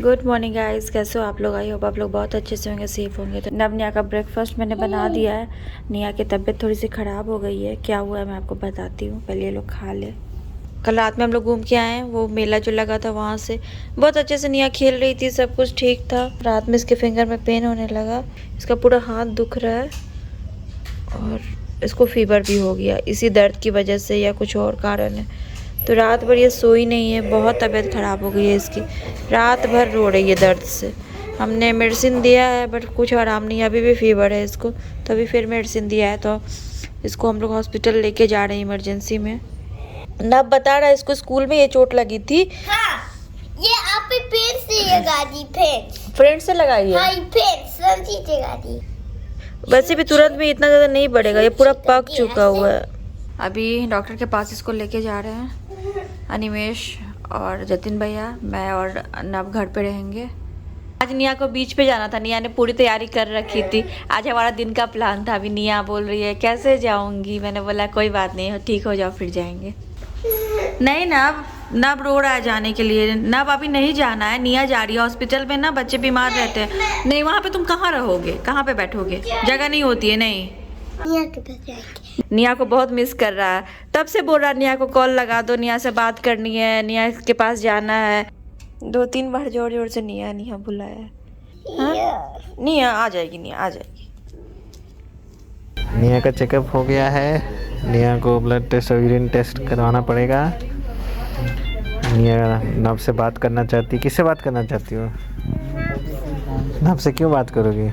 Good morning guys, कैसे हो आप लोग? आई होप आप लोग बहुत अच्छे से होंगे, सेफ होंगे। तो नब निया का ब्रेकफास्ट मैंने बना दिया है। निया की तबीयत थोड़ी सी ख़राब हो गई है। क्या हुआ है मैं आपको बताती हूँ, पहले ये लोग खा ले। कल रात में हम लोग घूम के आए हैं, वो मेला जो लगा था वहाँ से। बहुत अच्छे से निया खेल रही थी, सब कुछ ठीक था। रात में इसके फिंगर में पेन होने लगा, इसका पूरा हाथ दुख रहा है और इसको फीवर भी हो गया इसी दर्द की वजह से या कुछ और कारण है। तो रात भर ये सोई नहीं है, बहुत तबीयत ख़राब हो गई है इसकी। रात भर रो रही है दर्द से। हमने मेडिसिन दिया है बट कुछ आराम नहीं है, अभी भी फीवर है इसको। तो अभी फिर मेडिसिन दिया है, तो इसको हम लोग हॉस्पिटल लेके जा रहे हैं इमरजेंसी में। नब बता रहा है इसको स्कूल में ये चोट लगी थी। हाँ, ये आप पेड़ से लगा दी। फ्रेंड से लगाई है। हाँ, पेड़ से लगा दी। वैसे भी तुरंत में इतना ज़्यादा नहीं बढ़ेगा, ये पूरा पक चुका हुआ है। अभी डॉक्टर के पास इसको लेके जा रहे हैं। अनिमेश और जतिन भैया, मैं और नब घर पे रहेंगे। आज निया को बीच पे जाना था, निया ने पूरी तैयारी कर रखी थी। आज हमारा दिन का प्लान था। अभी निया बोल रही है कैसे जाऊंगी, मैंने बोला कोई बात नहीं, ठीक हो जाओ फिर जाएंगे। नहीं नब रो रहा है जाने के लिए। नब अभी नहीं जाना है, निया जा रही है हॉस्पिटल में ना, बच्चे बीमार रहते हैं। नहीं वहाँ पे तुम कहाँ रहोगे, कहाँ पे बैठोगे, जगह नहीं होती है। नहीं निया को बहुत मिस कर रहा है, तब से बोल रहा है निया को कॉल लगा दो, निया से बात करनी है, निया के पास जाना है। 2-3 बार जोर जोर से निया बुलाया है। हाँ? निया आ जाएगी, निया आ जाएगी। निया का चेकअप हो गया है। निया को ब्लड टेस्ट और यूरिन टेस्ट करवाना पड़ेगा। निया नब से बात करना चाहती। किससे बात करना चाहती हो? नब से क्यों बात करोगी?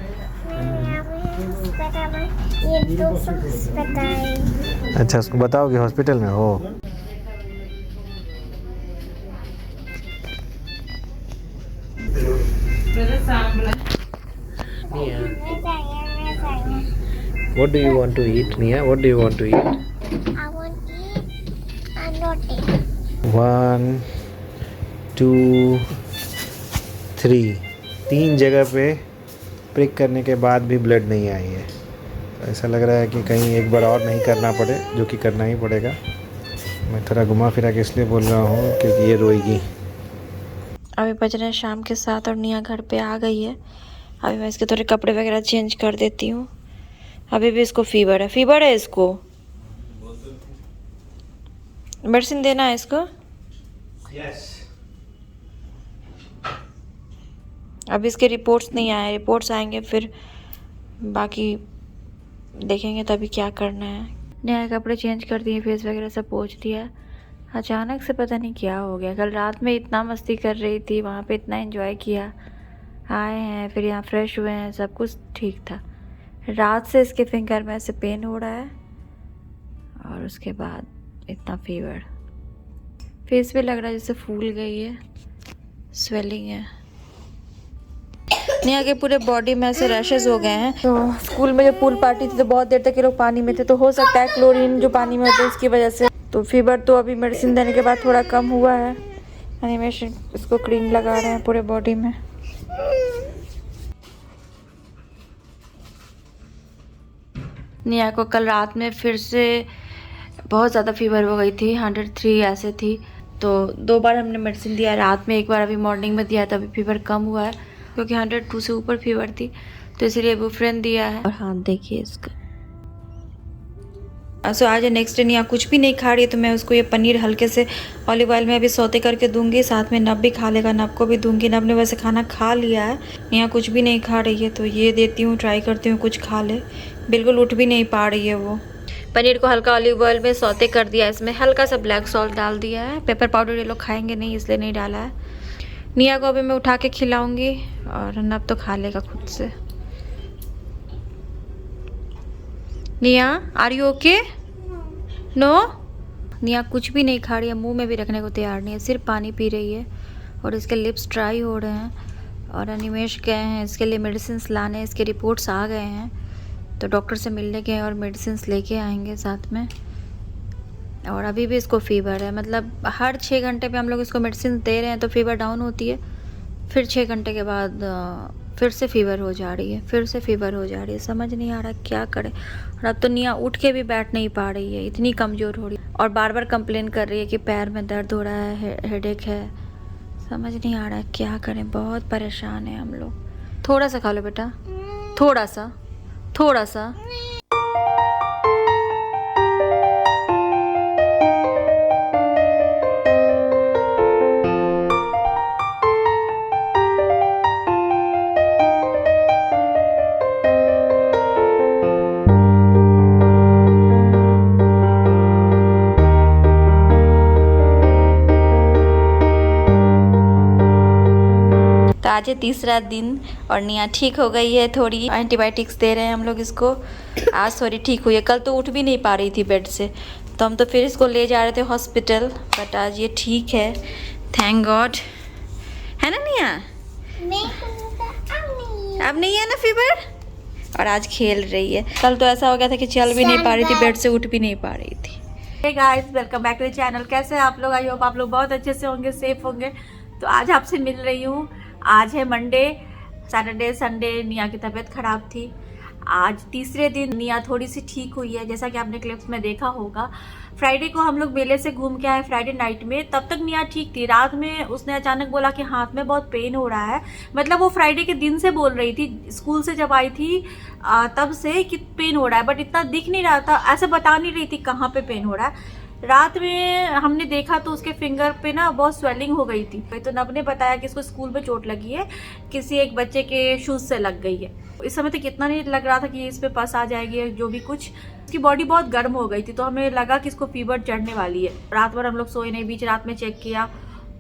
अच्छा, उसको बताओगे हॉस्पिटल में हो? What do you want to eat, Nia? What do you want to eat? I want to eat a roti. 1, 2, 3 3 जगह पे प्रिक करने के बाद भी ब्लड नहीं आई है। ऐसा लग रहा है कि कहीं एक बार और नहीं करना पड़े, जो कि करना ही पड़ेगा। मैं थोड़ा घुमा फिरा के इसलिए बोल रहा हूँ क्योंकि ये रोएगी। अभी बज रहे हैं शाम के 7 और निया घर पे आ गई है। अभी मैं इसके थोड़े कपड़े वगैरह चेंज कर देती हूँ। अभी भी इसको फीवर है इसको। मेडिसिन देना है इसको। Yes. अभी इसके रिपोर्ट्स नहीं आए, रिपोर्ट्स आएंगे फिर बाकी देखेंगे तभी क्या करना है। नया कपड़े चेंज कर दिए, फेस वगैरह सब पोंछ दिया। अचानक से पता नहीं क्या हो गया। कल रात में इतना मस्ती कर रही थी, वहाँ पे इतना एंजॉय किया, आए हैं फिर यहाँ फ्रेश हुए हैं, सब कुछ ठीक था। रात से इसके फिंगर में ऐसे पेन हो रहा है और उसके बाद इतना फीवर। फेस भी लग रहा है जैसे फूल गई है, स्वेलिंग है। निया के पूरे बॉडी में ऐसे रैशेस हो गए हैं। तो स्कूल में जो पूल पार्टी थी तो बहुत देर तक ये लोग पानी में थे, तो हो सकता है क्लोरीन जो पानी में होता है उसकी वजह से। तो फीवर तो अभी मेडिसिन देने के बाद थोड़ा कम हुआ है। एनिमेशन इसको क्रीम लगा रहे हैं पूरे बॉडी में। निया को कल रात में फिर से बहुत ज़्यादा फीवर हो गई थी, 103 ऐसे थी। तो 2 बार हमने मेडिसिन दिया, रात में 1 बार, अभी मॉर्निंग में दिया, तभी फीवर कम हुआ है क्योंकि 102 से ऊपर फीवर थी, तो इसलिए इबुप्रोफेन दिया है। और हाथ देखिए इसका। सो आज नेक्स्ट डे निया कुछ भी नहीं खा रही है, तो मैं उसको ये पनीर हल्के से ऑलिव ऑयल में अभी सौते करके दूंगी, साथ में नब भी खा लेगा, नब को भी दूंगी। नब ने वैसे खाना खा लिया है, निया कुछ भी नहीं खा रही है, तो ये देती हूँ, ट्राई करती हूँ कुछ खा ले। बिल्कुल उठ भी नहीं पा रही है वो। पनीर को हल्का ऑलिव ऑयल में सौते कर दिया, इसमें हल्का सा ब्लैक सॉल्ट डाल दिया है। पेपर पाउडर ये लोग खाएंगे नहीं, इसलिए नहीं डाला है। निया को अभी मैं उठा के खिलाऊंगी और नब तो खा लेगा खुद से। निया आर यू ओके? नो? निया कुछ भी नहीं खा रही है, मुंह में भी रखने को तैयार नहीं है, सिर्फ पानी पी रही है और इसके लिप्स ड्राई हो रहे हैं। और अनिमेश गए हैं इसके लिए मेडिसिन लाने, इसके रिपोर्ट्स आ गए हैं, तो डॉक्टर से मिलने गए और मेडिसिन लेके आएंगे साथ में। और अभी भी इसको फीवर है, मतलब हर 6 घंटे पे हम लोग इसको मेडिसिन दे रहे हैं तो फीवर डाउन होती है, फिर 6 घंटे के बाद फिर से फीवर हो जा रही है, समझ नहीं आ रहा क्या करे। और अब तो निया उठ के भी बैठ नहीं पा रही है, इतनी कमज़ोर हो रही है और बार बार कंप्लेन कर रही है कि पैर में दर्द हो रहा है, हेडेक है, समझ नहीं आ रहा है क्या करें, बहुत परेशान है हम लोग। थोड़ा सा खा लो बेटा, थोड़ा सा, थोड़ा सा। तो आज है तीसरा दिन और निया ठीक हो गई है, थोड़ी एंटीबायोटिक्स दे रहे हैं हम लोग इसको। आज थोड़ी ठीक हुई है, कल तो उठ भी नहीं पा रही थी बेड से, तो हम तो फिर इसको ले जा रहे थे हॉस्पिटल, बट आज ये ठीक है, थैंक गॉड। है ना निया? अब नहीं है ना फीवर, और आज खेल रही है। कल तो ऐसा हो गया था कि चल भी नहीं पा रही थी, बेड से उठ भी नहीं पा रही थी। Hey guys, welcome back to the channel. कैसे हैं आप लोग? आई होप आप लोग बहुत अच्छे से होंगे, सेफ होंगे। तो आज आपसे मिल रही हूँ। आज है मंडे, सैटरडे संडे निया की तबीयत खराब थी। आज तीसरे दिन निया थोड़ी सी ठीक हुई है, जैसा कि आपने क्लिप्स में देखा होगा। फ्राइडे को हम लोग मेले से घूम के आए, फ्राइडे नाइट में, तब तक निया ठीक थी। रात में उसने अचानक बोला कि हाथ में बहुत पेन हो रहा है। मतलब वो फ्राइडे के दिन से बोल रही थी, स्कूल से जब आई थी तब से कि पेन हो रहा है, बट इतना दिख नहीं रहा था, ऐसे बता नहीं रही थी कहाँ पे पेन हो रहा है। रात में हमने देखा तो उसके फिंगर पे ना बहुत स्वेलिंग हो गई थी। तो नब ने बताया कि इसको स्कूल में चोट लगी है, किसी एक बच्चे के शूज से लग गई है। इस समय तो कितना नहीं लग रहा था कि इस पे पस आ जाएगी, जो भी कुछ। इसकी बॉडी बहुत गर्म हो गई थी, तो हमें लगा कि इसको फीवर चढ़ने वाली है। रात भर हम लोग सोए नहीं, बीच रात में चेक किया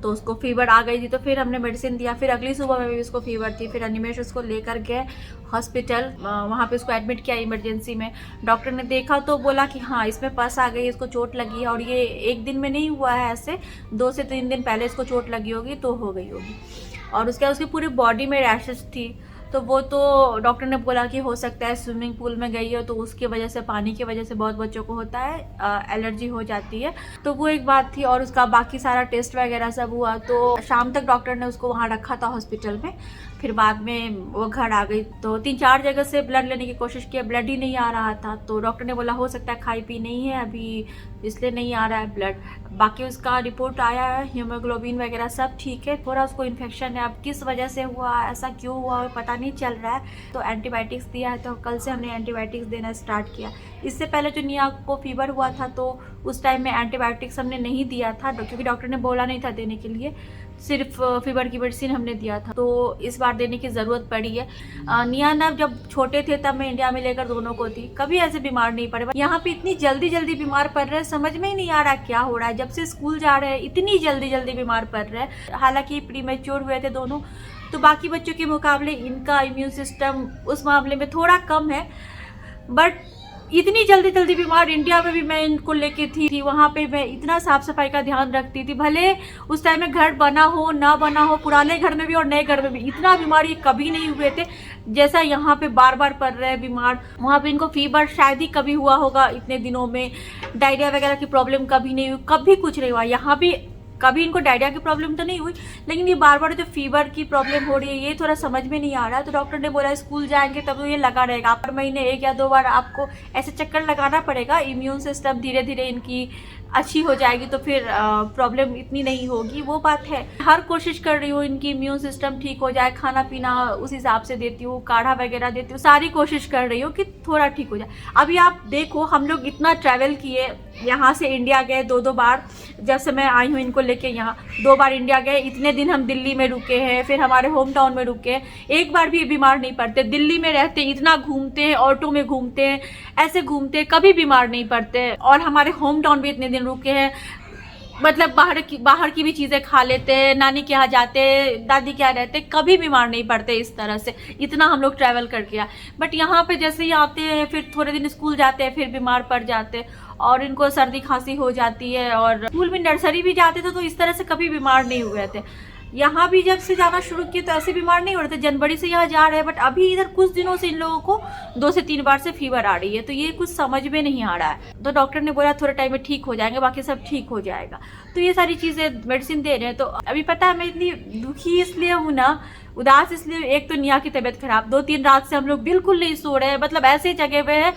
तो उसको फीवर आ गई थी, तो फिर हमने मेडिसिन दिया। फिर अगली सुबह में भी उसको फीवर थी। फिर अनिमेश उसको लेकर गए हॉस्पिटल, वहाँ पे उसको एडमिट किया इमरजेंसी में। डॉक्टर ने देखा तो बोला कि हाँ, इसमें पस आ गई, इसको चोट लगी है। और ये एक दिन में नहीं हुआ है, ऐसे 2 से 3 दिन पहले इसको चोट लगी होगी तो हो गई होगी। और उसके बाद उसकी पूरी बॉडी में रैशेस थी, तो वो तो डॉक्टर ने बोला कि हो सकता है स्विमिंग पूल में गई हो तो उसकी वजह से, पानी की वजह से बहुत बच्चों को होता है, एलर्जी हो जाती है। तो वो एक बात थी। और उसका बाकी सारा टेस्ट वगैरह सब हुआ, तो शाम तक डॉक्टर ने उसको वहाँ रखा था हॉस्पिटल में। फिर बाद में वो घर आ गई, तो 3-4 जगह से ब्लड लेने की कोशिश की, ब्लड ही नहीं आ रहा था। तो डॉक्टर ने बोला हो सकता है खाई पी नहीं है अभी, इसलिए नहीं आ रहा है ब्लड। बाकी उसका रिपोर्ट आया है, हीमोग्लोबिन वगैरह सब ठीक है। थोड़ा उसको इन्फेक्शन है, अब किस वजह से हुआ, ऐसा क्यों हुआ पता नहीं चल रहा है। तो एंटीबायोटिक्स दिया है, तो कल से हमने एंटीबायोटिक्स देना स्टार्ट किया। इससे पहले जो निया को फीवर हुआ था तो उस टाइम में एंटीबायोटिक्स हमने नहीं दिया था, क्योंकि डॉक्टर ने बोला नहीं था देने के लिए, सिर्फ फीवर की मेडिसिन हमने दिया था। तो इस बार देने की ज़रूरत पड़ी है। निया नब जब छोटे थे तब मैं इंडिया में लेकर दोनों को थी, कभी ऐसे बीमार नहीं पड़े। यहाँ पे इतनी जल्दी जल्दी बीमार पड़ रहे हैं, समझ में ही नहीं आ रहा क्या हो रहा है। जब से स्कूल जा रहे हैं इतनी जल्दी जल्दी बीमार पड़ रहे हैं। हालांकि प्रीमेच्योर हुए थे दोनों, तो बाकी बच्चों के मुकाबले इनका इम्यून सिस्टम उस मामले में थोड़ा कम है। बट इतनी जल्दी जल्दी बीमार, इंडिया में भी मैं इनको लेके थी, वहाँ पे मैं इतना साफ सफाई का ध्यान रखती थी। भले उस टाइम में घर बना हो ना बना हो, पुराने घर में भी और नए घर में भी इतना बीमार ये कभी नहीं हुए थे जैसा यहाँ पे बार बार पड़ रहे हैं बीमार। वहाँ पे इनको फीवर शायद ही कभी हुआ होगा इतने दिनों में, डायरिया वगैरह की प्रॉब्लम कभी नहीं हुई, कभी कुछ नहीं हुआ। यहाँ भी कभी इनको डायरिया की प्रॉब्लम तो नहीं हुई, लेकिन ये बार बार जो फीवर की प्रॉब्लम हो रही है ये थोड़ा समझ में नहीं आ रहा है। तो डॉक्टर ने बोला स्कूल जाएंगे तब तो ये लगा रहेगा, हर महीने 1 या 2 बार आपको ऐसे चक्कर लगाना पड़ेगा। इम्यून सिस्टम धीरे धीरे इनकी अच्छी हो जाएगी तो फिर प्रॉब्लम इतनी नहीं होगी, वो बात है। हर कोशिश कर रही हूँ इनकी इम्यून सिस्टम ठीक हो जाए, खाना पीना उस हिसाब से देती हूँ, काढ़ा वगैरह देती हूँ, सारी कोशिश कर रही हूँ कि थोड़ा ठीक हो जाए। अभी आप देखो, हम लोग इतना ट्रैवल किए, यहाँ से इंडिया गए 2-2 बार। जब से मैं आई हूँ इनको लेके यहाँ 2 बार इंडिया गए। इतने दिन हम दिल्ली में रुके हैं, फिर हमारे होम टाउन में रुके हैं, एक बार भी बीमार नहीं पड़ते। दिल्ली में रहते इतना घूमते हैं, ऑटो में घूमते हैं, ऐसे घूमते हैं, कभी बीमार नहीं पड़ते। और हमारे होम टाउन भी इतने दिन रुके हैं, मतलब बाहर की भी चीज़ें खा लेते हैं, नानी के यहाँ जाते, दादी के यहाँ रहते, कभी बीमार नहीं पड़ते इस तरह से। इतना हम लोग ट्रैवल कर किया। बट यहाँ पे जैसे ही आते हैं, फिर थोड़े दिन स्कूल जाते हैं, फिर बीमार पड़ जाते हैं और इनको सर्दी खांसी हो जाती है। और स्कूल में नर्सरी भी जाते थे तो इस तरह से कभी बीमार नहीं हुए थे। यहाँ भी जब से जाना शुरू किए तो ऐसे बीमार नहीं हो रहे थे। जनवरी से यहाँ जा रहे हैं, बट अभी इधर कुछ दिनों से इन लोगों को 2 से 3 बार से फीवर आ रही है, तो ये कुछ समझ में नहीं आ रहा है। तो डॉक्टर ने बोला थोड़े टाइम में ठीक हो जाएंगे, बाकी सब ठीक हो जाएगा। तो ये सारी चीज़ें मेडिसिन दे रहे हैं। तो अभी पता है मैं इतनी दुखी इसलिए हूँ ना, उदास इसलिए, एक तो निया की तबीयत खराब, 2-3 रात से हम लोग बिल्कुल नहीं सो रहे हैं, मतलब ऐसे जगह पे है।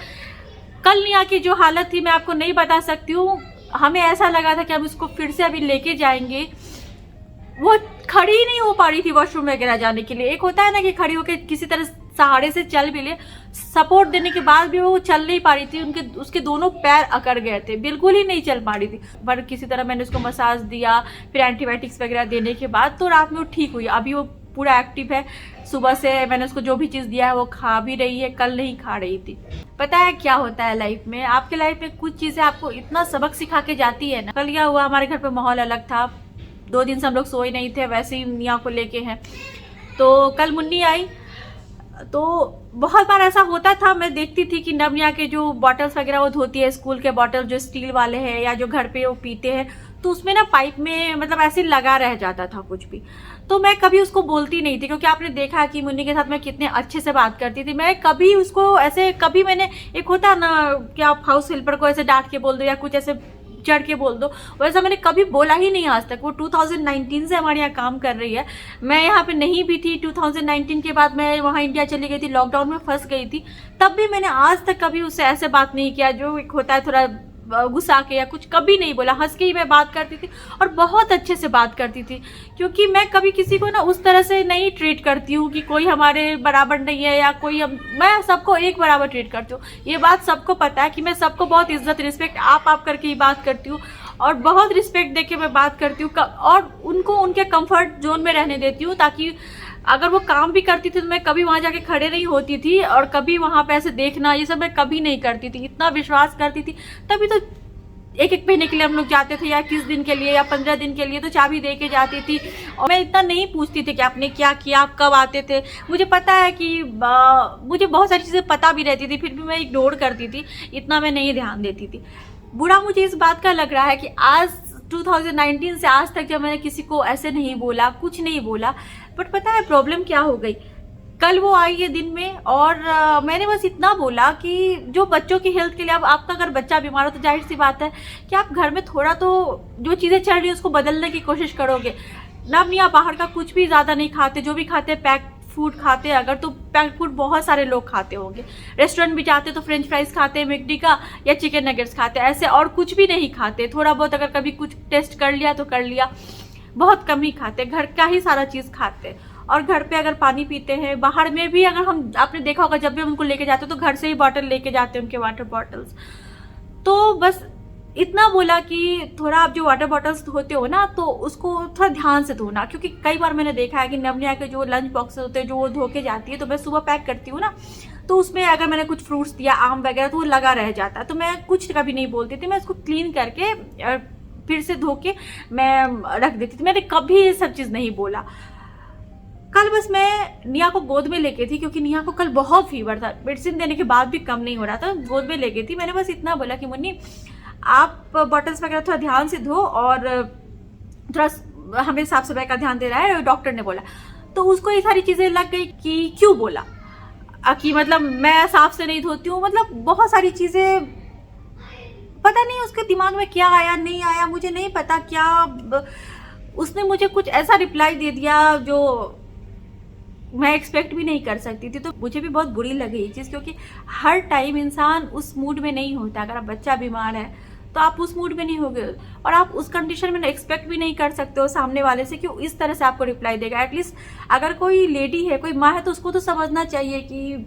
कल निया की जो हालत थी मैं आपको नहीं बता सकती हूँ। हमें ऐसा लगा था कि हम इसको फिर से अभी लेके जाएंगे। वो खड़ी ही नहीं हो पा रही थी वॉशरूम वगैरह जाने के लिए। एक होता है ना कि खड़ी होकर किसी तरह सहारे से चल भी ले, सपोर्ट देने के बाद भी वो चल नहीं पा रही थी, उसके दोनों पैर अकड़ गए थे, बिल्कुल ही नहीं चल पा रही थी। पर किसी तरह मैंने उसको मसाज दिया, फिर एंटीबायोटिक्स वगैरह देने के बाद तो रात में वो ठीक हुई। अभी वो पूरा एक्टिव है। सुबह से मैंने उसको जो भी चीज़ दिया है वो खा भी रही है, कल नहीं खा रही थी। पता है क्या होता है लाइफ में, आपके लाइफ में कुछ चीज़ें आपको इतना सबक सिखा के जाती है ना। कल क्या हुआ, हमारे घर पे माहौल अलग था, 2 दिन से हम लोग सोए नहीं थे, वैसे ही निया को लेके हैं। तो कल मुन्नी आई तो बहुत बार ऐसा होता था, मैं देखती थी कि नवनिया के जो बॉटल्स वगैरह वो धोती है, स्कूल के बॉटल जो स्टील वाले हैं या जो घर पे वो पीते हैं, तो उसमें ना पाइप में मतलब ऐसे लगा रह जाता था कुछ भी। तो मैं कभी उसको बोलती नहीं थी, क्योंकि आपने देखा कि मुन्नी के साथ मैं कितने अच्छे से बात करती थी। मैं कभी उसको ऐसे, कभी मैंने, एक होता है ना कि आप हाउस हेल्पर को ऐसे डांट के बोल दो या कुछ ऐसे चढ़ के बोल दो, वैसा मैंने कभी बोला ही नहीं आज तक। वो 2019 से हमारे यहाँ काम कर रही है, मैं यहाँ पे नहीं भी थी। 2019 के बाद मैं वहाँ इंडिया चली गई थी, लॉकडाउन में फंस गई थी, तब भी मैंने आज तक कभी उससे ऐसे बात नहीं किया जो एक होता है थोड़ा गुस्सा के या कुछ, कभी नहीं बोला। हंस के ही मैं बात करती थी और बहुत अच्छे से बात करती थी, क्योंकि मैं कभी किसी को ना उस तरह से नहीं ट्रीट करती हूँ कि कोई हमारे बराबर नहीं है या कोई मैं सबको एक बराबर ट्रीट करती हूँ। ये बात सबको पता है कि मैं सबको बहुत इज्जत रिस्पेक्ट आप करके ही बात करती हूँ और बहुत रिस्पेक्ट देके मैं बात करती हूँ और उनको उनके कंफर्ट जोन में रहने देती हूँ, ताकि अगर वो काम भी करती थी तो मैं कभी वहाँ जाके खड़े नहीं होती थी और कभी वहाँ पे ऐसे देखना ये सब मैं कभी नहीं करती थी। इतना विश्वास करती थी, तभी तो एक महीने के लिए हम लोग जाते थे या 21 दिन के लिए या 15 दिन के लिए तो चाबी दे के जाती थी। और मैं इतना नहीं पूछती थी कि आपने क्या किया, आप कब आते थे। मुझे पता है कि मुझे बहुत सारी चीज़ें पता भी रहती थी, फिर भी मैं इग्नोर करती थी, इतना मैं नहीं ध्यान देती थी। बुरा मुझे इस बात का लग रहा है कि आज 2019 से आज तक जब मैंने किसी को ऐसे नहीं बोला, कुछ नहीं बोला, बट पता है प्रॉब्लम क्या हो गई। कल वो आई है दिन में और मैंने बस इतना बोला कि जो बच्चों की हेल्थ के लिए, अब आपका अगर बच्चा बीमार हो तो जाहिर सी बात है कि आप घर में थोड़ा तो जो चीज़ें चल रही है उसको बदलने की कोशिश करोगे। नवनिया बाहर का कुछ भी ज़्यादा नहीं खाते, जो भी खाते पैक फूड खाते, अगर तो पैक फूड बहुत सारे लोग खाते होंगे। रेस्टोरेंट भी जाते तो फ्रेंच फ्राइज खाते, मैकडी का या चिकन नगेट्स खाते, ऐसे और कुछ भी नहीं खाते। थोड़ा बहुत अगर कभी कुछ टेस्ट कर लिया तो कर लिया, बहुत कम ही खाते, घर का ही सारा चीज़ खाते। और घर पे अगर पानी पीते हैं, बाहर में भी अगर हम, आपने देखा होगा जब भी हम उनको लेके जाते तो घर से ही बॉटल लेके जाते हैं, उनके वाटर बॉटल्स। तो बस इतना बोला कि थोड़ा आप जो वाटर बॉटल्स धोते हो ना तो उसको थोड़ा ध्यान से धोना, क्योंकि कई बार मैंने देखा है कि नवनिया के जो लंच बॉक्स होते हैं जो वो धो के जाती है, तो मैं सुबह पैक करती हूँ ना, तो उसमें अगर मैंने कुछ फ्रूट्स दिया, आम वगैरह, तो वो लगा रह जाता है। तो मैं कुछ कभी नहीं बोलती थी, मैं उसको क्लीन करके फिर से धो के मैं रख देती थी। मैंने कभी ये सब चीज़ नहीं बोला। कल बस मैं निया को गोद में लेके थी, क्योंकि निया को कल बहुत फीवर था, मेडिसिन देने के बाद भी कम नहीं हो रहा था, गोद में लेके थी। मैंने बस इतना बोला कि मुन्नी आप बॉटल्स वगैरह थोड़ा ध्यान से धो और थोड़ा हमें साफ सफाई का ध्यान दे रहा है, डॉक्टर ने बोला। तो उसको ये सारी चीज़ें लग गई कि क्यों बोला, कि मतलब मैं साफ से नहीं धोती हूँ, मतलब बहुत सारी चीज़ें, पता नहीं उसके दिमाग में क्या आया नहीं आया, मुझे नहीं पता क्या। उसने मुझे कुछ ऐसा रिप्लाई दे दिया जो मैं एक्सपेक्ट भी नहीं कर सकती थी। तो मुझे भी बहुत बुरी लगी ये चीज़, क्योंकि हर टाइम इंसान उस मूड में नहीं होता। अगर आप बच्चा बीमार है तो आप उस मूड में नहीं होगे और आप उस कंडीशन में एक्सपेक्ट भी नहीं कर सकते हो सामने वाले से कि इस तरह से आपको रिप्लाई देगा। एटलीस्ट अगर कोई लेडी है, कोई माँ है, तो उसको तो समझना चाहिए कि,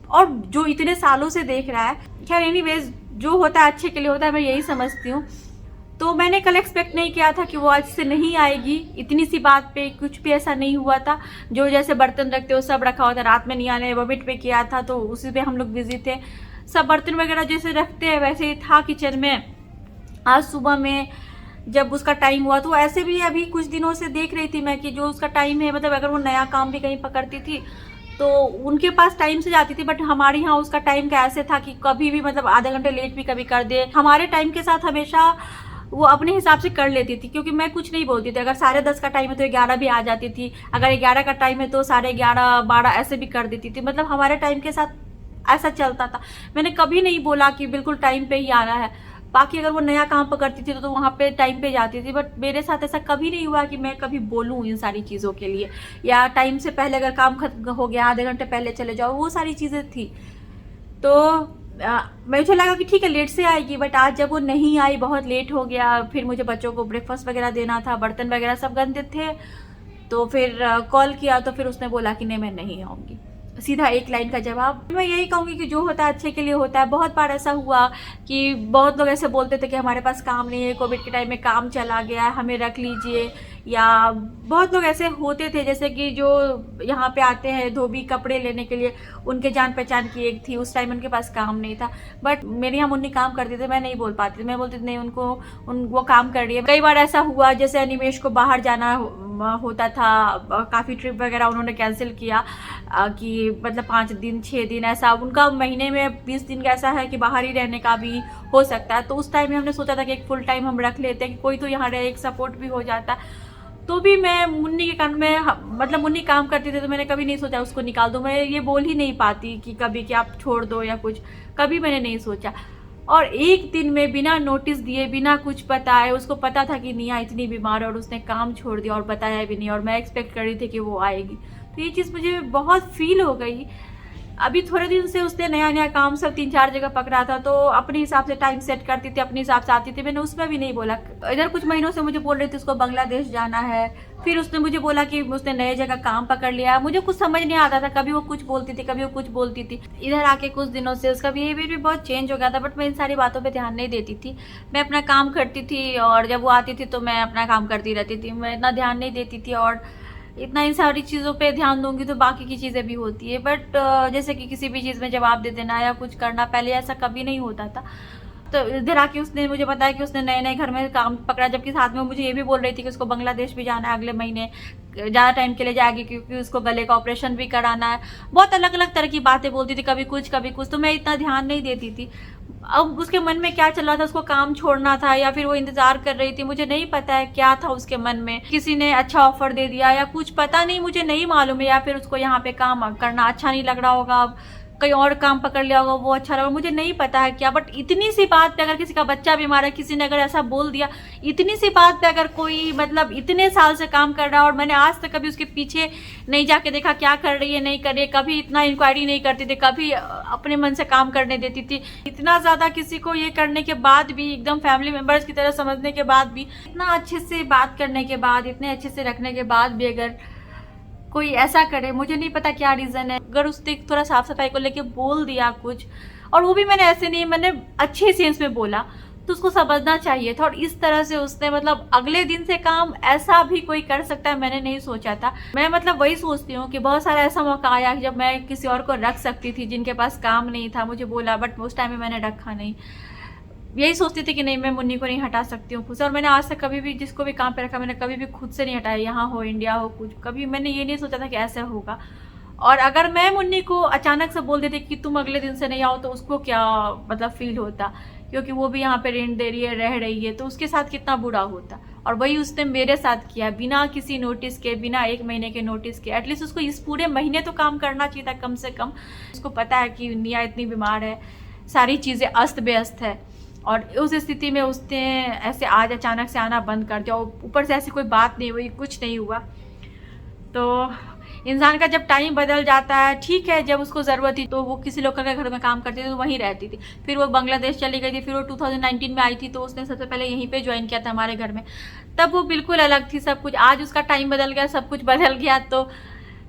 और जो इतने सालों से देख रहा है। खैर एनीवेज, जो होता है अच्छे के लिए होता है, मैं यही समझती हूँ। तो मैंने कल एक्सपेक्ट नहीं किया था कि वो आज से नहीं आएगी, इतनी सी बात पे कुछ भी ऐसा नहीं हुआ था। जो जैसे बर्तन रखते हो सब रखा हुआ था, रात में निया ने वॉमिट पे किया था तो उसी पे हम लोग बिजी थे। सब बर्तन वगैरह जैसे रखते हैं वैसे ही था किचन में। आज सुबह में जब उसका टाइम हुआ तो ऐसे भी अभी कुछ दिनों से देख रही थी मैं कि जो उसका टाइम है, मतलब अगर वो नया काम भी कहीं पकड़ती थी तो उनके पास टाइम से जाती थी, बट हमारे यहाँ उसका टाइम का ऐसे था कि कभी भी मतलब आधे घंटे लेट भी कभी कर दे। हमारे टाइम के साथ हमेशा वो अपने हिसाब से कर लेती थी, क्योंकि मैं कुछ नहीं बोलती थी। अगर 10:30 का टाइम है तो 11 भी आ जाती थी, अगर 11 का टाइम है तो 11:30 12 ऐसे भी कर देती थी। मतलब हमारे टाइम के साथ ऐसा चलता था। मैंने कभी नहीं बोला कि बिल्कुल टाइम पे ही आना है। बाकी अगर वो नया काम पकड़ती थी तो वहाँ पे टाइम पे जाती थी, बट मेरे साथ ऐसा कभी नहीं हुआ कि मैं कभी बोलूँ इन सारी चीज़ों के लिए, या टाइम से पहले अगर काम खत्म हो गया आधे घंटे पहले चले जाओ, वो सारी चीज़ें थी। तो मुझे लगा कि ठीक है लेट से आएगी, बट आज जब वो नहीं आई, बहुत लेट हो गया, फिर मुझे बच्चों को ब्रेकफास्ट वगैरह देना था, बर्तन वगैरह सब गंदे थे, तो फिर कॉल किया तो फिर उसने बोला कि नहीं मैं नहीं आऊँगी, सीधा एक लाइन का जवाब। मैं यही कहूँगी कि जो होता है अच्छे के लिए होता है। बहुत बार ऐसा हुआ कि बहुत लोग ऐसे बोलते थे कि हमारे पास काम नहीं है, कोविड के टाइम में काम चला गया है, हमें रख लीजिए, या बहुत लोग ऐसे होते थे जैसे कि जो यहाँ पे आते हैं धोबी कपड़े लेने के लिए, उनके जान पहचान की एक थी, उस टाइम उनके पास काम नहीं था, बट मेरे यहाँ मुन्नी काम करते थे, मैं नहीं बोल पाती थी, मैं बोलती थी नहीं वो काम कर रही है। कई बार ऐसा हुआ जैसे अनिमेश को बाहर जाना होता था, काफ़ी ट्रिप वगैरह उन्होंने कैंसिल किया कि मतलब 5 दिन 6 दिन ऐसा, उनका महीने में 20 दिन का ऐसा है कि बाहर ही रहने का भी हो सकता है। तो उस टाइम में हमने सोचा था कि एक फुल टाइम हम रख लेते हैं कि कोई तो यहाँ रहे, एक सपोर्ट भी हो जाता। तो भी मैं मुन्नी के कारण में मतलब मुन्नी काम करती थी तो मैंने कभी नहीं सोचा उसको निकाल दूँ। मैं ये बोल ही नहीं पाती कि कभी कि आप छोड़ दो या कुछ, कभी मैंने नहीं सोचा। और एक दिन में बिना नोटिस दिए, बिना कुछ बताए, उसको पता था कि निया इतनी बीमार है और उसने काम छोड़ दिया और बताया भी नहीं, और मैं एक्सपेक्ट कर रही थी कि वो आएगी। तो ये चीज़ मुझे बहुत फील हो गई। अभी थोड़े दिन से उसने नया नया काम सब 3-4 जगह पकड़ा था, तो अपने हिसाब से टाइम सेट करती थी, अपने हिसाब से आती थी, मैंने उसमें भी नहीं बोला। इधर कुछ महीनों से मुझे बोल रही थी उसको बांग्लादेश जाना है, फिर उसने मुझे बोला कि उसने नए जगह काम पकड़ लिया। मुझे कुछ समझ नहीं आता था, कभी वो कुछ बोलती थी, कभी वो कुछ बोलती थी। इधर आके कुछ दिनों से उसका बिहेवियर भी बहुत चेंज हो गया था, बट मैं इन सारी बातों पे ध्यान नहीं देती थी। मैं अपना काम करती थी और जब वो आती थी तो मैं अपना काम करती रहती थी, मैं इतना ध्यान नहीं देती थी। और इतना इन सारी चीज़ों पे ध्यान दूंगी तो बाकी की चीज़ें भी होती है, बट जैसे कि किसी भी चीज़ में जवाब दे देना या कुछ करना, पहले ऐसा कभी नहीं होता था। तो इधर आके उसने मुझे बताया कि उसने नए नए घर में काम पकड़ा, जबकि साथ में मुझे ये भी बोल रही थी कि उसको बांग्लादेश भी जाना है अगले महीने, ज़्यादा टाइम के लिए जाएगी क्योंकि उसको गले का ऑपरेशन भी कराना है। बहुत अलग अलग तरह की बातें बोलती थी, कभी कुछ कभी कुछ, तो मैं इतना ध्यान नहीं देती थी। अब उसके मन में क्या चल रहा था, उसको काम छोड़ना था या फिर वो इंतजार कर रही थी, मुझे नहीं पता है क्या था उसके मन में। किसी ने अच्छा ऑफर दे दिया या कुछ, पता नहीं, मुझे नहीं मालूम है, या फिर उसको यहाँ पे काम करना अच्छा नहीं लग रहा होगा, कहीं और काम पकड़ लिया होगा वो अच्छा लगा, मुझे नहीं पता है क्या। बट इतनी सी बात पे अगर किसी का बच्चा बीमार है, किसी ने अगर ऐसा बोल दिया, इतनी सी बात पे अगर कोई मतलब इतने साल से काम कर रहा है और मैंने आज तक कभी उसके पीछे नहीं जाके देखा क्या कर रही है नहीं कर रही है, कभी इतना इंक्वायरी नहीं करती थी, कभी अपने मन से काम करने देती थी। इतना ज़्यादा किसी को ये करने के बाद भी, एकदम फैमिली मेम्बर्स की तरह समझने के बाद भी, इतना अच्छे से बात करने के बाद, इतने अच्छे से रखने के बाद भी अगर कोई ऐसा करे, मुझे नहीं पता क्या रीज़न है। अगर उसने थोड़ा साफ सफाई को लेके बोल दिया कुछ, और वो भी मैंने ऐसे नहीं, मैंने अच्छे सेंस में बोला, तो उसको समझना चाहिए था। और इस तरह से उसने मतलब अगले दिन से काम ऐसा भी कोई कर सकता है मैंने नहीं सोचा था। मैं मतलब वही सोचती हूँ कि बहुत सारा ऐसा मौका आया जब मैं किसी और को रख सकती थी जिनके पास काम नहीं था, मुझे बोला, बट उस टाइम में मैंने रखा नहीं। यही सोचती थी कि नहीं मैं मुन्नी को नहीं हटा सकती हूँ खुद से। और मैंने आज तक कभी भी जिसको भी काम पे रखा मैंने कभी भी खुद से नहीं हटाया, यहाँ हो इंडिया हो कुछ, कभी मैंने ये नहीं सोचा था कि ऐसा होगा। और अगर मैं मुन्नी को अचानक से बोल देती कि तुम अगले दिन से नहीं आओ, तो उसको क्या मतलब फील होता, क्योंकि वो भी यहाँ पे रेंट दे रही है, रह रही है, तो उसके साथ कितना बुरा होता। और वही उसने मेरे साथ किया, बिना किसी नोटिस के, बिना 1 महीने के नोटिस के। एटलीस्ट उसको इस पूरे महीने तो काम करना चाहिए था कम से कम। उसको पता है कि निया इतनी बीमार है, सारी चीज़ें अस्त व्यस्त है, और उस स्थिति में उसने ऐसे आज अचानक से आना बंद कर दिया। ऊपर से ऐसी कोई बात नहीं हुई, कुछ नहीं हुआ। तो इंसान का जब टाइम बदल जाता है, ठीक है, जब उसको ज़रूरत थी तो वो किसी लोकल के घर में काम करती थी तो वहीं रहती थी। फिर वो बांग्लादेश चली गई थी, फिर वो 2019 में आई थी तो उसने सबसे पहले यहीं पे ज्वाइन किया था हमारे घर में। तब वो बिल्कुल अलग थी सब कुछ। आज उसका टाइम बदल गया, सब कुछ बदल गया। तो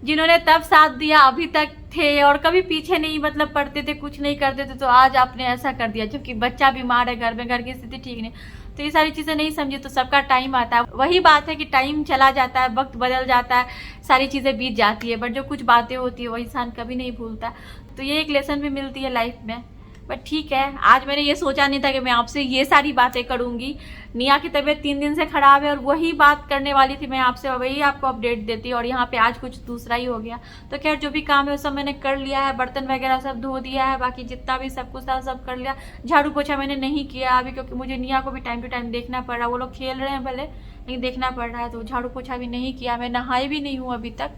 जिन्होंने तब साथ दिया अभी तक थे और कभी पीछे नहीं मतलब पढ़ते थे, कुछ नहीं करते थे, तो आज आपने ऐसा कर दिया जबकि बच्चा बीमार है घर में, घर की स्थिति ठीक नहीं। तो ये सारी चीज़ें नहीं समझी। तो सबका टाइम आता है, वही बात है कि टाइम चला जाता है, वक्त बदल जाता है, सारी चीज़ें बीत जाती है, बट जो कुछ बातें होती है वो इंसान कभी नहीं भूलता। तो ये एक लेसन भी मिलती है लाइफ में। बट ठीक है, आज मैंने ये सोचा नहीं था कि मैं आपसे ये सारी बातें करूँगी। निया की तबीयत 3 दिन से ख़राब है और वही बात करने वाली थी मैं आपसे, वही आपको अपडेट देती, और यहाँ पे आज कुछ दूसरा ही हो गया। तो खैर जो भी काम है वो सब मैंने कर लिया है, बर्तन वगैरह सब धो दिया है, बाकी जितना भी सब कुछ था सब कर लिया। झाड़ू पोछा मैंने नहीं किया अभी, क्योंकि मुझे निया को भी टाइम टू टाइम देखना पड़ रहा है। वो लोग खेल रहे हैं भले, लेकिन देखना पड़ रहा है, तो झाड़ू पोछा भी नहीं किया। मैं नहाई भी नहीं हूँ अभी तक।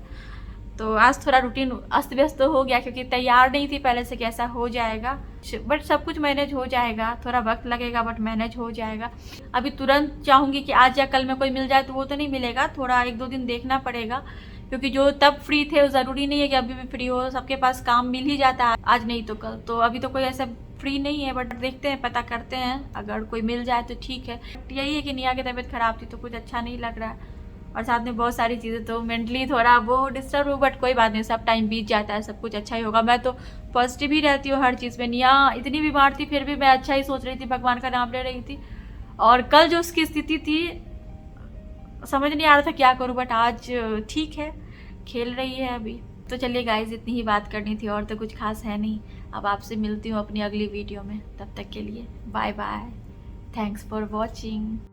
तो आज थोड़ा रूटीन अस्त व्यस्त हो गया, क्योंकि तैयार नहीं थी पहले से कि ऐसा हो जाएगा। बट सब कुछ मैनेज हो जाएगा, थोड़ा वक्त लगेगा बट मैनेज हो जाएगा। अभी तुरंत चाहूँगी कि आज या कल में कोई मिल जाए तो वो तो नहीं मिलेगा, थोड़ा 1-2 दिन देखना पड़ेगा, क्योंकि जो तब फ्री थे वो ज़रूरी नहीं है कि अभी भी फ्री हो। सबके पास काम मिल ही जाता है, आज नहीं तो कल। तो अभी तो कोई ऐसा फ्री नहीं है, बट देखते हैं, पता करते हैं, अगर कोई मिल जाए तो ठीक है। यही है कि निया की तबीयत ख़राब थी तो कुछ अच्छा नहीं लग रहा है, और साथ में बहुत सारी चीज़ें, तो मेंटली थोड़ा वो डिस्टर्ब हूँ, बट कोई बात नहीं, सब टाइम बीत जाता है, सब कुछ अच्छा ही होगा। मैं तो पॉजिटिव ही रहती हूँ हर चीज़ में। निया इतनी बीमार थी फिर भी मैं अच्छा ही सोच रही थी, भगवान का नाम ले रही थी। और कल जो उसकी स्थिति थी समझ नहीं आ रहा था क्या करूँ, बट आज ठीक है, खेल रही है अभी। तो चलिए गाइज, इतनी ही बात करनी थी, और तो कुछ खास है नहीं। अब आपसे मिलती हूँ अपनी अगली वीडियो में, तब तक के लिए bye bye, thanks for watching.